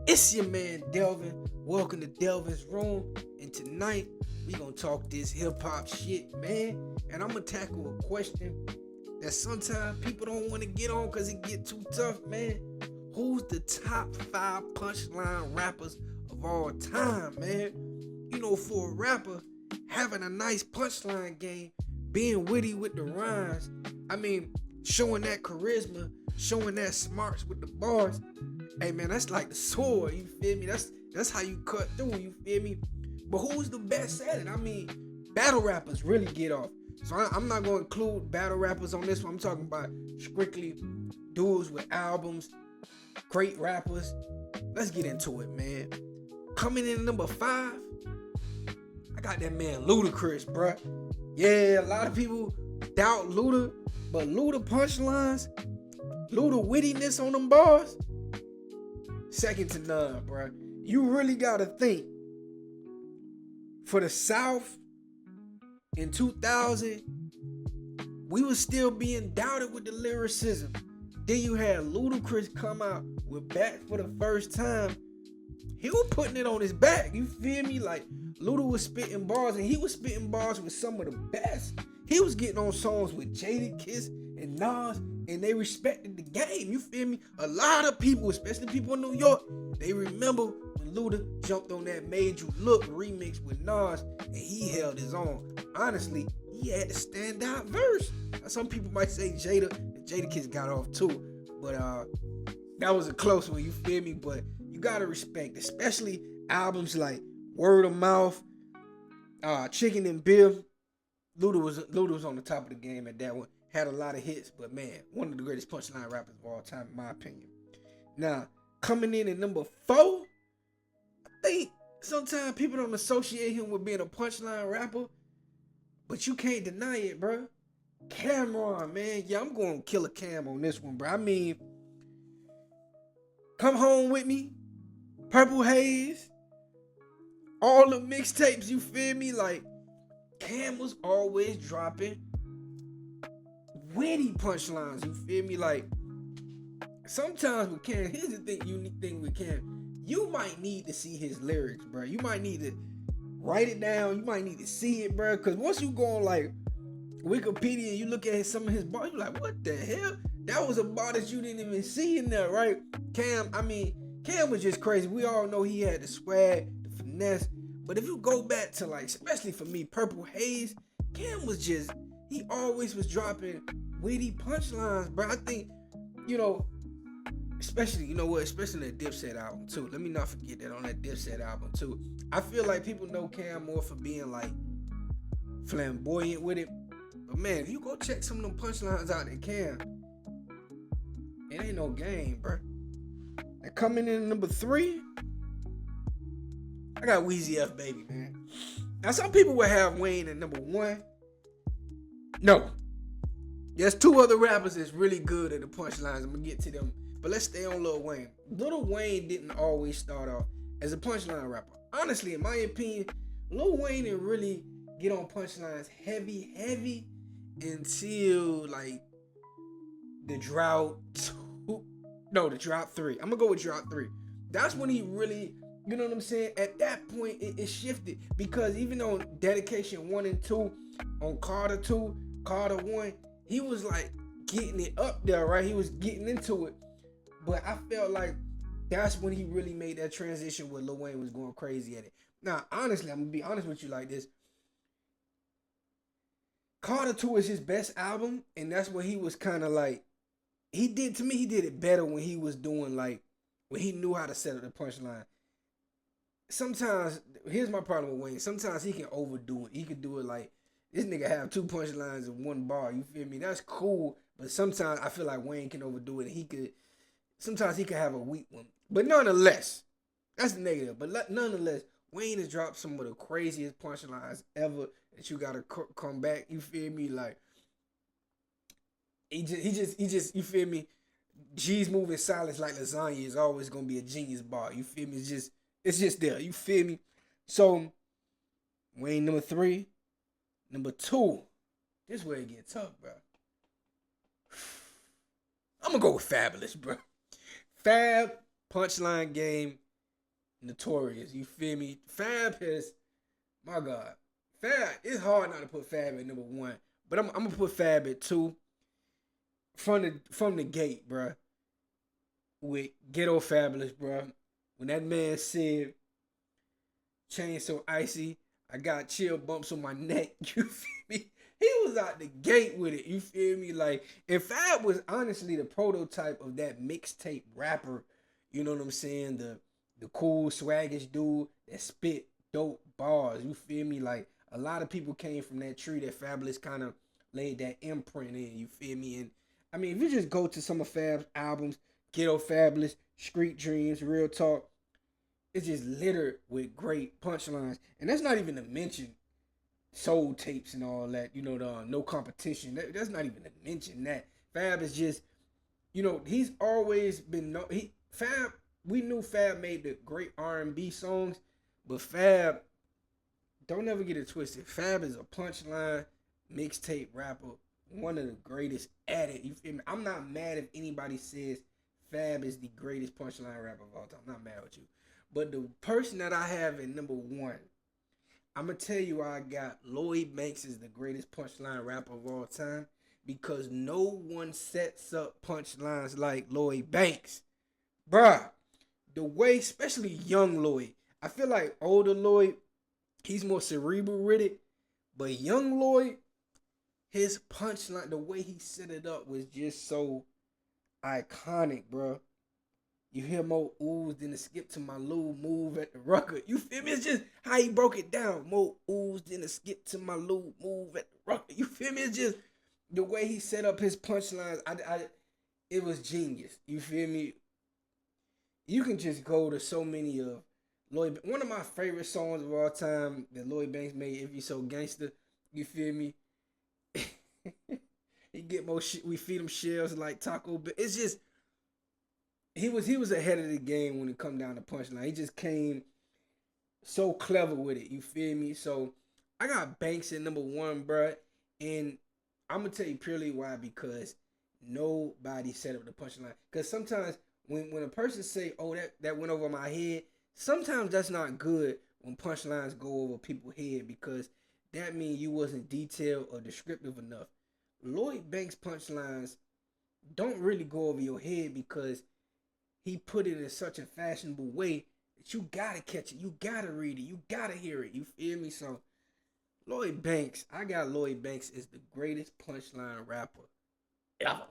It's your man Delvin. Welcome to Delvin's Room. And tonight we gonna talk this hip hop shit, man. And I'm gonna tackle a question that sometimes people don't want to get on because it get too tough, man. Who's the top 5 punchline rappers of all time, man? You know, for a rapper, having a nice punchline game, being witty with the rhymes, I mean, showing that charisma, showing that smarts with the bars. Hey man, that's like the sword, you feel me? That's how you cut through, you feel me? But who's the best at it? I mean, battle rappers really get off. So I'm not gonna include battle rappers on this one. I'm talking about strictly dudes with albums, great rappers. Let's get into it, man. Coming in number 5, I got that man Ludacris, bruh. Yeah, a lot of people doubt Luda, but Luda punchlines, Luda wittiness on them bars, second to none, bruh. You really gotta think. For the South in 2000, we was still being doubted with the lyricism. Then you had Ludacris come out with Back for the first time. He was putting it on his back. You feel me? Like Luda was spitting bars, and he was spitting bars with some of the best. He was getting on songs with Jadakiss and Nas, and they respected the game. You feel me? A lot of people, especially people in New York, they remember when Luda jumped on that Made You Look remix with Nas, and he held his own. Honestly, he had the standout verse. Now, some people might say Jadakiss got off too, but that was a close one. You feel me? But you gotta respect, especially albums like Word of Mouth, Chicken and Beer. Luda was on the top of the game at that one. Had a lot of hits, but man, one of the greatest punchline rappers of all time, in my opinion. Now, coming in at number 4, I think sometimes people don't associate him with being a punchline rapper, but you can't deny it, bro. Cameron, man. Yeah, I'm going to kill a Cam on this one, bro. I mean, Come Home With Me, Purple Haze, all the mixtapes, you feel me? Like, Cam was always dropping witty punchlines, you feel me? Like, sometimes with Cam, here's the thing, unique thing with Cam, you might need to see his lyrics, bro. You might need to write it down. You might need to see it, bro. Because once you go on, like, Wikipedia and you look at some of his bars, you're like, what the hell? That was a bar that you didn't even see in there, right? Cam was just crazy. We all know he had the swag, the finesse. But if you go back to, like, especially for me, Purple Haze, Cam was just, he always was dropping witty punchlines, bro. I think, you know, especially, you know what, especially on that Dipset album, too. Let me not forget that on that Dipset album, too. I feel like people know Cam more for being, like, flamboyant with it. But, man, if you go check some of them punchlines out in Cam, it ain't no game, bro. And coming in number 3, I got Weezy F Baby, man. Now, some people will have Wayne at number 1. No. There's 2 other rappers that's really good at the punchlines. I'm going to get to them. But let's stay on Lil Wayne. Lil Wayne didn't always start off as a punchline rapper. Honestly, in my opinion, Lil Wayne didn't really get on punchlines heavy until, like, the Drought 2. No, the Drought 3. I'm going to go with Drought 3. That's when he really, you know what I'm saying? At that point, it shifted. Because even on Dedication 1 and 2, on Carter 2, Carter 1, he was like getting it up there, right? He was getting into it. But I felt like that's when he really made that transition where Lil Wayne was going crazy at it. Now, honestly, I'm going to be honest with you like this. Carter 2 is his best album, and that's where he was kind of like, he did it better when he was doing, like, when he knew how to set up the punchline. Sometimes, here's my problem with Wayne. Sometimes he can overdo it. He can do it like, this nigga have 2 punchlines in 1 bar. You feel me? That's cool. But sometimes I feel like Wayne can overdo it. And sometimes he could have a weak one. But nonetheless, that's the negative. But nonetheless, Wayne has dropped some of the craziest punchlines ever that you gotta come back. You feel me? Like, he just, you feel me? G's moving silence like lasagna is always gonna be a genius bar. You feel me? It's just there. You feel me? So, Wayne number 3. Number 2, this is where it gets tough, bro. I'm gonna go with Fabulous, bro. Fab punchline game notorious. You feel me? Fab has, my God, Fab. It's hard not to put Fab at number one, but I'm gonna put Fab at two from the gate, bruh. With Ghetto Fabulous, bruh. When that man said, "Chain so icy, I got chill bumps on my neck." You feel me? He was out the gate with it. You feel me? Like, if Fab was honestly the prototype of that mixtape rapper, you know what I'm saying? The cool, swaggish dude that spit dope bars. You feel me? Like, a lot of people came from that tree that Fabulous kind of laid that imprint in. You feel me? And I mean, if you just go to some of Fab's albums, Ghetto Fabulous, Street Dreams, Real Talk, it's just littered with great punchlines. And that's not even to mention soul tapes and all that. You know, the no competition. That's not even to mention that. Fab is just, he's always been Fab. We knew Fab made the great R&B songs, but Fab, don't ever get it twisted. Fab is a punchline mixtape rapper, one of the greatest at it. You feel me? I'm not mad if anybody says Fab is the greatest punchline rapper of all time. I'm not mad with you. But the person that I have at number one, I'm going to tell you why I got Lloyd Banks is the greatest punchline rapper of all time. Because no one sets up punchlines like Lloyd Banks. Bruh, the way, especially young Lloyd. I feel like older Lloyd, he's more cerebral with it. But young Lloyd, his punchline, the way he set it up was just so iconic, bruh. You hear more oohs than a skip to my Lou move at the rucker. You feel me? It's just how he broke it down. More oohs than a skip to my Lou move at the rucker. You feel me? It's just the way he set up his punchlines. It was genius. You feel me? You can just go to so many of Lloyd. One of my favorite songs of all time that Lloyd Banks made, "If You So Gangster." You feel me? He get more shit. We feed him shells like Taco Bell. It's just he was ahead of the game when it come down to punchline. He just came so clever with it. You feel me? So I got Banks at number one, bruh. And I'm gonna tell you purely why, because nobody set up the punchline. Because sometimes when a person say, "Oh, that went over my head," sometimes that's not good when punchlines go over people's head, because that means you wasn't detailed or descriptive enough. Lloyd Banks punchlines don't really go over your head because he put it in such a fashionable way that you gotta catch it, you gotta read it, you gotta hear it. You feel me? So Lloyd Banks, I got Lloyd Banks as the greatest punchline rapper ever.